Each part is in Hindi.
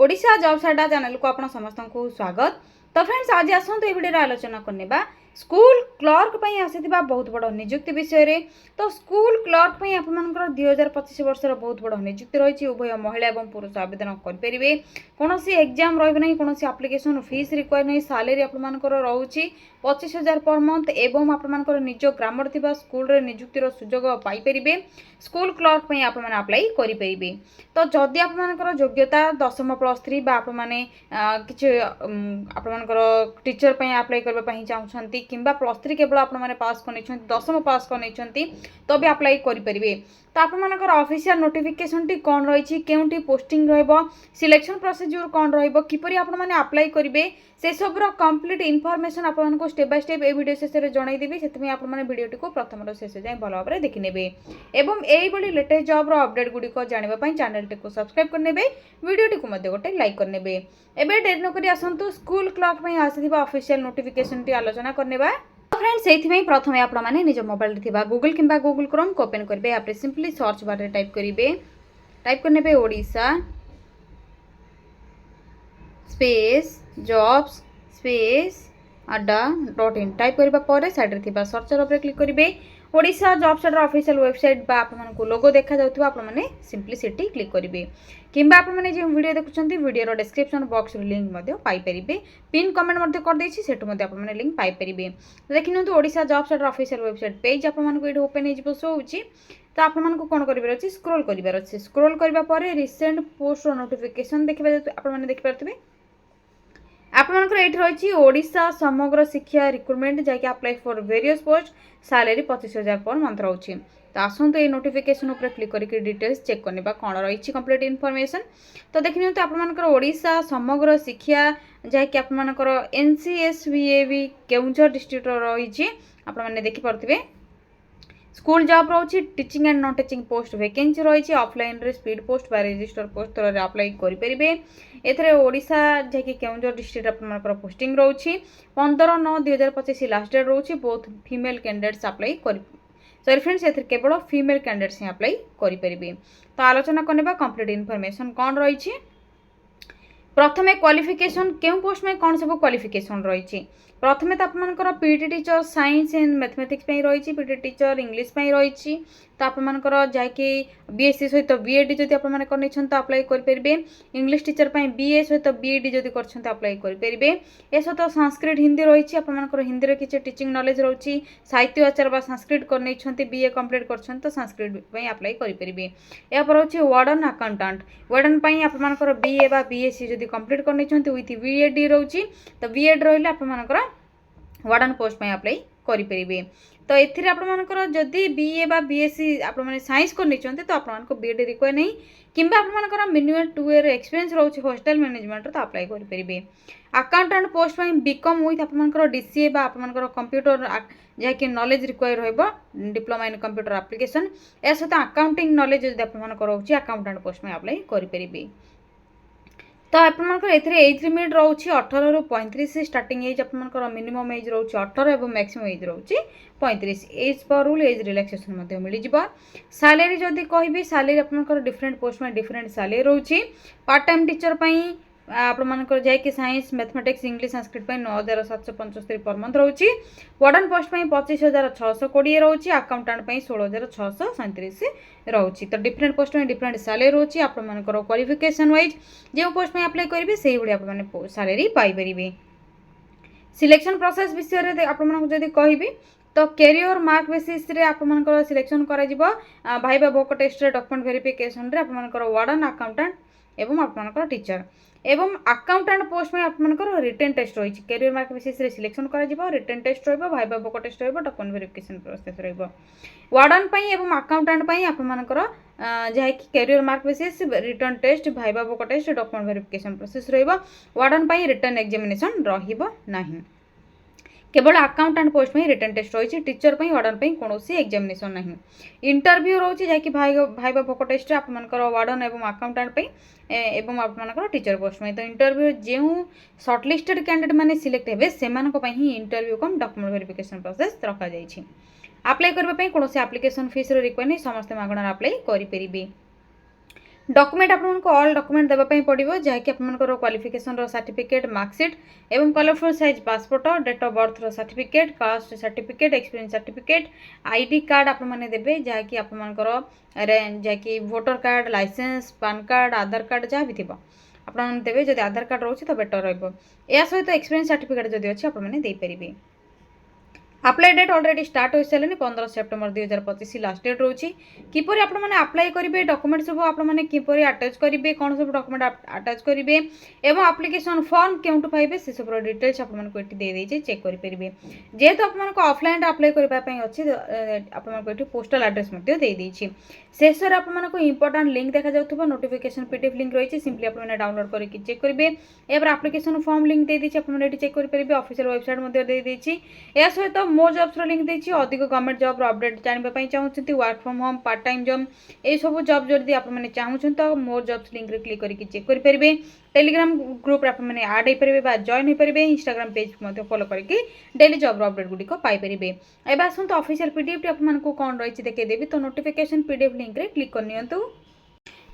ओडिशा जॉब्स अड्डा चैनल को आपण समस्त को स्वागत। तो फ्रेंड्स आज आसतु वीडियो आलोचना करने स्कूल क्लर्क पर आसीथिबा बहुत बड़ नियुक्ति विषय रे। तो स्कूल क्लर्क पर आपमनकर 2025 वर्षर बहुत बड़ नियुक्ति रही। उभय महिला और पुरुष आवेदन करेंगे। कौन सी एग्जाम रही कौन सी आप्लिकेसन फीस रिक्वायर नहीं। सालेरी आपमनकर रोचे 25,000 पर मंथ एवं आपमनकर निज ग्रामर थिबा स्कूल रे नियुक्तिर सुजोग पाई परिबे। स्कूल क्लर्क पर आप अप्लाई करेंगे। तो जदि आपमनकर योग्यता 10th +3 बा आप माने किछि आपमनकर टीचर पर अप्लाई करबा चाहछंती किंबा +3 केवल आप पास कर 10th पास कर तो भी अप्लाई करेंगे। तो आपमनकर ऑफिशियल नोटिफिकेशन टी कौन रही केउटी पोस्टिंग रहिबो सिलेक्शन प्रोसीजर कौन रहिबो किपरि आप माने अप्लाई करेंगे से सब कंप्लीट इनफॉरमेशन आपको step by step A video शेष में जनईदेवी। से आप वीडियो को प्रथम शेष जाए भल भाव में देखने एवं यही लेटेस्ट जॉब अपडेट गुड़िक जानापी चैनल टी सब्सक्राइब करने वीडियो टी गोटे लाइक करने। एवं डेरी नक आसतु स्कूल क्लर्क में आसीथिबा ऑफिशियल नोटिफिकेशन टी आलोचना करने। फ्रेंड्स से प्रथम आप निज मोबाइल गूगल किंबा गूगल क्रोम को ओपन करेंगे। आप सिंपली सर्च बार में टाइप करेंगे। टाइप करने ओडिशा स्पेस जॉब्स स्पेस अड्डा.in टाइप करबा पर साइड रे सर्चर उपर क्लिक करेंगे। Odisha jobs Adda official website बा आपको लोगो देखा जाउथबा आप माने सिंपली सिटी क्लिक करेंगे। किंबा आप माने जो वीडियो देखुछंती वीडियो रो डिस्क्रिप्शन बॉक्स लिंक मध्ये पाई परिबे। पिन कमेंट मध्ये कर देछि सेटु मध्ये आप माने लिंक पाई परिबे। देखिनंतु Odisha jobs Adda official website page आप मानको एठी ओपन हे जिवो सो होछि। तो आप मानको कोन करिबार अछि स्क्रॉल करिबार अछि। स्क्रॉल करबा पर रिसेंट पोस्ट नोटिफिकेशन देखिबा आप माने देखि परथिबे। आपमनकर एठी रही ओडिशा समग्र शिक्षा रिक्रुटमेंट जैकि apply for various post salary 25,000 per month रही। तो आसतु ये नोटिफिकेशन उपर क्लिक करके डिटेल्स चेक करने कौन रही कंप्लीट इनफॉरमेशन। तो देखिए तो आपमनकर ओडिशा समग्र शिक्षा जैकि आपमनकर NCSVAV केउंझर डिस्ट्रिक्ट रही आप देखि पारथिबे। स्कूल जॉब रही teaching and non teaching post vacancy रही ऑफलाइन रे स्पीड पोस्ट बा रजिस्टर पोस्ट तरह अप्लाई करेंगे। एथरे ओडिशा जैकि केउंझर डिस्ट्रिक्ट आपमनकर पोस्टिंग रही 15/9/2025 लास्ट डेट रही। बोथ फीमेल कैंडिडेट्स अप्लाई कर सॉरी फ्रेंड्स ए केवल फीमेल कैंडिडेट्स ही अप्लाई करेंगे। तो आलोचना करने कंप्लीट इनफॉरमेशन कौन रही। प्रथमे क्वालिफिकेशन केउ पोस्ट में कौन सब क्वालिफिकेशन रही। प्रथमे तो आपमनकर PT teacher science and mathematics पे रही पीटी टीचर इंग्लिश पे रही। तो आपमनकर जैकि बीएससी सहित बीएड जदि आप करनी तो अप्लाई करेंगे। इंग्लिश टीचर पे बीए सहित बीएड जदि कर अप्लाई करेंगे। ए सहित संस्कृत हिंदी रही आपमनकर हिंदी रे किछि टीचिंग नॉलेज रही साहित्य आचार बा संस्कृत कर बीए कंप्लीट कर तो संस्कृत पे अप्लाई करेंगे। या पर रही वार्डन अकाउंटेंट वार्डन पे आपमनकर बीए बा बीएससी जदि कंप्लीट कर विथ बीएड रही तो बीएड रही आपमनकर वार्डन पोस्ट पे अप्लाई करेंगे। तो एथिरे आपमनकर जदि बीए बा बीएससी आप साइंस कर तो आपको बीएड रिक्वायर नहीं किंबा आपमनकर मिनिमम 2 ईयर एक्सपीरियंस रही हॉस्टल मैनेजमेंट तो अप्लाई करेंगे। अकाउंटेंट पोस्ट पे बीकॉम विथ आपमनकर डीसीए बा आपमनकर कंप्यूटर जैकि नॉलेज रिक्वायर होइबो डिप्लोमा इन कंप्यूटर एप्लिकेशन ए सहित अकाउंटिंग नॉलेज जदि आपमनकर रही अकाउंटेंट पोस्ट में अप्लाई करेंगे। तो आपमनकर एथिरे एज लिमिट रही 18 रु 35 स्टार्टिंग एज आपमनकर मिनिमम एज रही 18 और मैक्सिमम एज रही 35 as per rule age relaxation मिल जाए। सैलरी जदि कहबी सैलरी आपमनकर डिफरेंट पोस्ट में डिफरेंट सैलरी रही। पार्ट टाइम टीचर पई आपमनकर जैकि science mathematics English Sanskrit 9,775 per month रही। वार्डन पोस्ट 25,620 रही। अकाउंटेंट 16,637 रही। तो डिफरेंट पोस्ट में डिफरेंट सैलरी रही आपमनकर क्वालिफिकेशन वाइज जो पोस्ट में अप्लाई करेंगे से भाई आप सैलरी पाइपर। सिलेक्शन प्रोसेस विषय में आपको जब कहबी तो कैरियर मार्क बेसिस रे आपमनकर सिलेक्शन करा viva voce test document verification रे आपमनकर वार्डन अकाउंटेंट एवं आपमनकर टीचर एवं अकाउंटेंट पोस्ट में आपमनकर रिटन टेस्ट रही। कैरियर मार्क बेसिस रे सिलेक्शन करा रिटन टेस्ट रहिबो भाइबा वोक टेस्ट रहिबो डॉक्यूमेंट वेरिफिकेशन प्रोसेस रहिबो। वार्डन पई एवं अकाउंटेंट पई आपमनकर जहाँ कि career mark basis written test viva voce test document verification process रहिबो। वार्डन पई रिटन एग्जामिनेशन रहिबो नाही। केवल अकाउंटेंट पोस्ट में रिटन टेस्ट रही। टीचर पर वार्डन पर कौन एग्जामिनेशन ना। इंटरव्यू रही जैकि भाइबा वोक टेस्ट आपमनकर वार्डन एवं अकाउंटेंट पर एवं आपमनकर टीचर पोस्ट में। तो इंटरव्यू जो सर्टलिस्टेड कैंडिडेट मैंने सिलेक्ट हे से ही इंटरव्यू कम डॉक्यूमेंट वेरिफिकेशन प्रोसेस रखा जाइए। अप्लाई करने कौन एप्लिकेशन फीस रिक्वायर नहीं समस्त मागणार अप्लाई करेंगे। डॉक्यूमेंट आपको ऑल डॉक्यूमेंट देवाई पड़ो जहाँकि आपंकर क्वालिफिकेशन सर्टिफिकेट मार्कशीट एवं colourful size passport date of birth certificate caste certificate experience certificate ID card आपने देवे जहाँकि आपंकर जहाँकि voter card licence PAN card Aadhaar card जहाँ भी थी आपने देवे जब आधार कार्ड रोचे तो बेटर रहा सहित एक्सपीरियंस सर्टिफिकेट जब अच्छी आपने अप्लाई डेट ऑलरेडी स्टार्ट हो सारे 15 सेप्टेम्बर 2025 लास्ट डेट रोची किपर आपने अप्लाई करेंगे डॉक्यूमेंट सब आपने किपर अटैच करेंगे कौन सब डॉक्यूमेंट अटैच करेंगे एवं एप्लिकेशन फॉर्म क्यों पाइबे से सब डिटेल्स आपको ये चेक करेंगे जेहेतु आपको ऑफलाइन अप्लाई करने अच्छे आपको पोस्टल एड्रेस देदेछि शेष में आपको इंपोर्टाट लिंक देखा जाऊँ नोटिफिकेशन पीडीएफ लिंक रही सिंपली आपने डाउनलोड करके चेक करेंगे एवं एप्लिकेशन फॉर्म लिंक दे दीजिए आपने चेक करेंगे ऑफिशियल वेबसाइट दे या सहित मो जॉब्स लिंक देछि अधिक गवर्नमेंट जॉब अपडेट जानबे चाहूछंती work from home part time job ए सब जॉब जल्दी आपने चाहूछन तो मोर जॉब्स लिंक रे क्लिक करके चेक कर परिबे टेलीग्राम ग्रुप रे आपने ऐड हो परिबे बा जॉइन हो परिबे इंस्टाग्राम पेज मध्ये फॉलो करके डेली जॉब अपडेट गुडी को पाई परिबे एबे आसंत ऑफिशियल पीडीएफ टी आपन को कोन रहिछि देखे देबी तो नोटिफिकेशन पीडीएफ लिंक रे क्लिक करनियंतु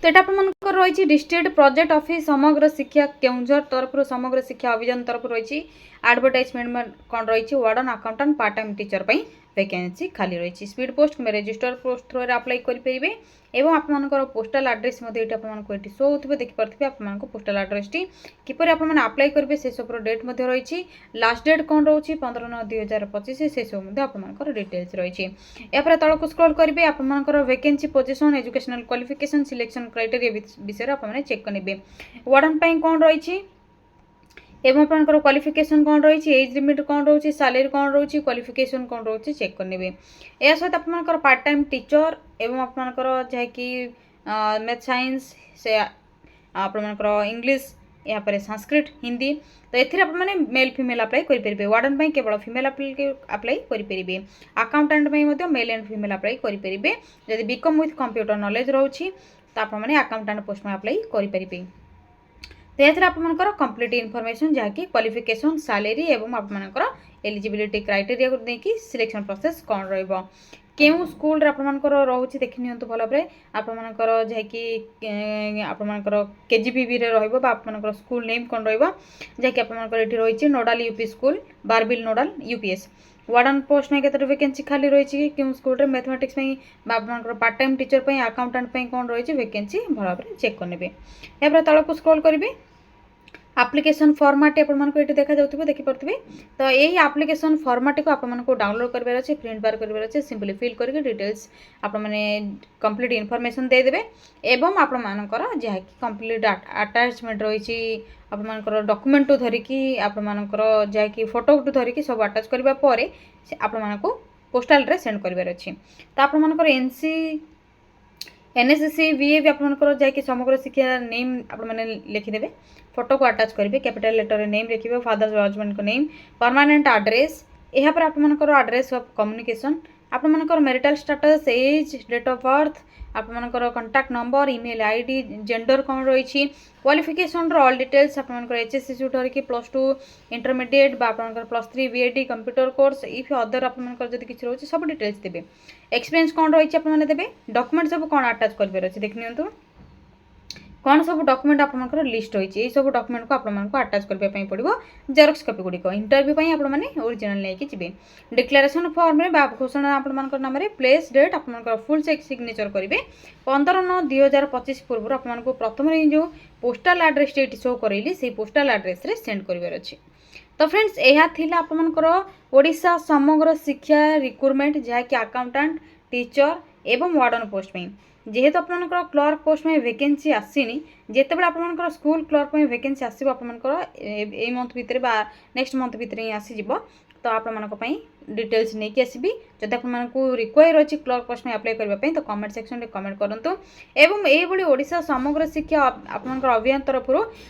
तो ये आपंकर रही डिस्ट्रिक्ट प्रोजेक्ट ऑफिस समग्र शिक्षा केउंझर तरफ समग्र शिक्षा अभियान तरफ रही एडवर्टाइजमेंट कौन रही warden accountant part time teacher पर वैकेंसी खाली रही स्पीड पोस्ट कि रजिस्टर पोस्ट थ्रो अप्लाई करेंगे एवं आपर पोस्टाल आड्रेस ये शो होते देखिपे आपको पोस्टाल आड्रेस टी किपर आपने अप्लाई करेंगे से सब डेट रही लास्ट डेट कौन रोचे 15/9/2025 से सब आपर डिटेल्स रही यापर तलक स्क्रॉल करेंगे आपर vacancy position educational qualification selection criteria विषय आपने चेक करेंगे वार्डन कौन रही एवं आपंकर क्वालिफिकेशन कौन रही एज लिमिट कौन रही सैलरी कौन रही क्वालिफिकेशन कौन रही चेक करेंगे या सहित आपंकर पार्ट टाइम टीचर एवं आपंकर जहाँकि मैथ साइंस से आपंकर इंग्लिश यहाँ पर संस्कृत हिंदी तो ये मेल फीमेल अप्लाई करेंगे वार्डन केवल फीमेल अप्लाई करेंगे accountant male and female apply करेंगे जब बीकॉम विथ कंप्यूटर नॉलेज रोची तो आपने अकाउंटेंट पोस्ट में अप्लाई करेंगे तो ये आपंकर कंप्लीट इनफॉरमेशन जहाँकि क्वालिफिकेशन सैलरी एवं आपंकर एलिजिबिलिटी क्राइटेरिया को देखिए सिलेक्शन प्रोसेस कौन रहा केउ स्कूल आपंकर रोचे देखी नि भल भाव आपंकर जहाँकि आपंकर केजीपीवी रहा स्कूल नेम कौन रहाँकि आपंकर ये रही nodal UP school Barbil nodal UPS warden post में केतटा वैकेंसी खाली रही क्यों स्कूल मैथमेटिक्स आपंकर पार्ट टाइम टीचर अकाउंटेंट कौन रही वैकेंसी भल भाव चेक करेंगे या तलक स्क्रॉल करेंगे एप्लिकेशन फॉर्मेट आपको ये देखा जाऊँ देखिपे तो यही एप्लिकेशन फॉर्मेट को आपको डाउनलोड करार अच्छे प्रिंट बार करार अच्छे सिंपली फिल करके डिटेल्स आपने कंप्लीट इनफॉरमेशन देदेवे एवं आपंकर जहाँकि कंप्लीट अटैचमेंट रही आपंकर डॉक्यूमेंट टू धरिकी आपंकर जहाँकि फोटो टू धरिकी सब अटैच करने आपको पोस्टाल रे सेंड करार अच्छी तो आपंकर एनसी एनएसएससी वीए भी आपंकर जहाँकि समग्र शिक्षा नेम आपने लिखिदेवे फोटो को अटैच करेंगे कैपिटल लेटर नेम लिखे फादर हजबैंड को नेम परमानेंट एड्रेस यहाँ पर आपंकर एड्रेस ऑफ कम्युनिकेशन आपंकर marital status age date of birth आपंकर contact number email ID gender कौन रही क्वालिफिकेशन ऑल डिटेल्स आपंकर एचएससी से धरिकी +2 इंटरमीडिएट आपंकर +3 B Ed computer course if other आपंकर जब किसी रोचे सब डिटेल्स देवे एक्सपीरियंस कौन रही आपने देवे डॉक्यूमेंट सब कौन अटैच कर देखनी कौन सब डॉक्यूमेंट आपंकर लिस्ट रही सब डॉक्यूमेंट को आपको अटैच करने पड़ो जेरॉक्स कॉपी गुड़िक इंटरव्यू आपने ओरिजिनल लेके जी डिक्लेरेशन फॉर्म में घोषणा आपंकर नाम प्लेस डेट आपंकर फुल सिग्नेचर करेंगे 15/9/2025 पूर्व आपको प्रथम जो पोस्टाल एड्रेस ये शो करेली से पोस्टाल एड्रेस रे सेंड करार अच्छे तो फ्रेंड्स यह थिला आपंकर ओडिशा समग्र शिक्षा रिक्रुटमेंट जहाँकि अकाउंटेंट टीचर एवं वार्डन पोस्ट में जेहेतु आपंकर क्लर्क पोस्ट में वैकेंसी आसीनी जितेबाला आपंकर स्कूल क्लर्क में वैकेंसी आसो आपंकर ए मंथ भितर नेक्स्ट मंथ भितर ही आसीज तो आपंप डिटेल्स नहीं आसबि जब आपको रिक्वायर अच्छी क्लर्क पोस्ट में अप्लाई करने तो कमेंट सेक्शन में कमेंट करूँ एवं यही ओडिशा समग्र शिक्षा आपंकर अभियान तरफ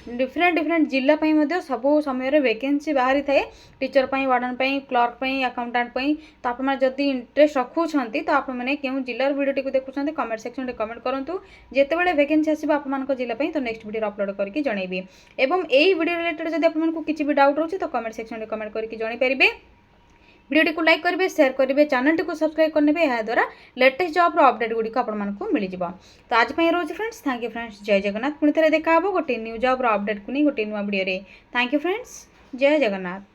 डिफरेंट जिला सब समय वैकेंसी बाहरी थाए टीचर वार्डन क्लर्क अकाउंटेंट तो आपड़ी इंटरेस्ट रखुंट तो आपने क्यों जिलार वीडियो टी देखुं कमेंट सेक्शन में कमेंट करूँ जितेबाला वैकेंसी आसो आप जिला तो नेक्स्ट वीडियो अपलोड करके जनइबी एवं यही वीडियो रिलेटेड जब आपको किसी भी डाउट रोचे तो कमेंट सेक्शन में कमेंट करके जनई पारे वीडियो को लाइक करेंगे, शेयर करेंगे, चैनल को सब्सक्राइब करने यहाँ द्वारा लेटेस्ट जॉब अपडेट गुड़िक आपको मिल जाए। तो आज रोज फ्रेंड्स, थैंक यू फ्रेंड्स, जय जगन्नाथ। पुणी थे देखा गोटे न्यू जॉब अपडेट को नहीं गोटे नुआ वीडियो। थैंक यू फ्रेंड्स, जय जगन्नाथ।